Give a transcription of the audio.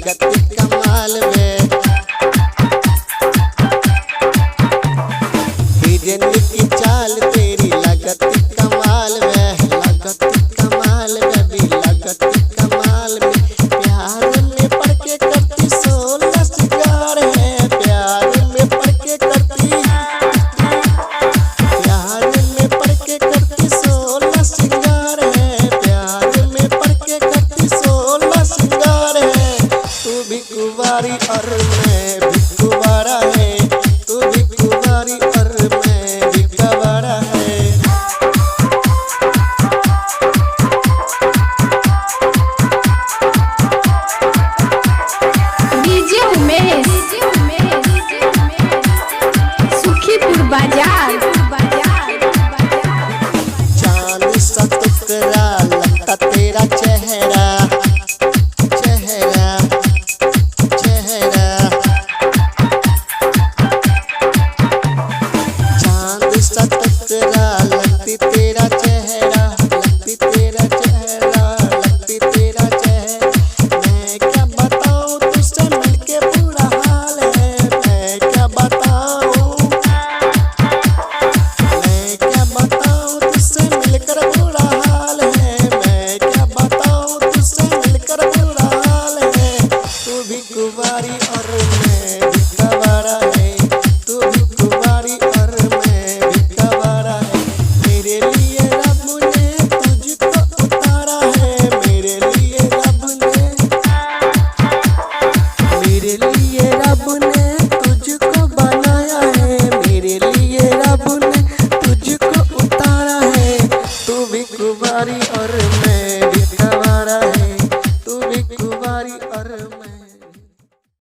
लगती कमाल में। हिरन की चाल तेरी लगती कमाल में, लगती कमाल में भी लगती कमाल में। प्यार में पड़ के करती 16 सिंगार है, प्यार में पड़ के करती, प्यार में पड़ के करती 16 सिंगार है, प्यार में पड़ के करती 16 सिंगार है। तू भी कुंवारी और मैं भी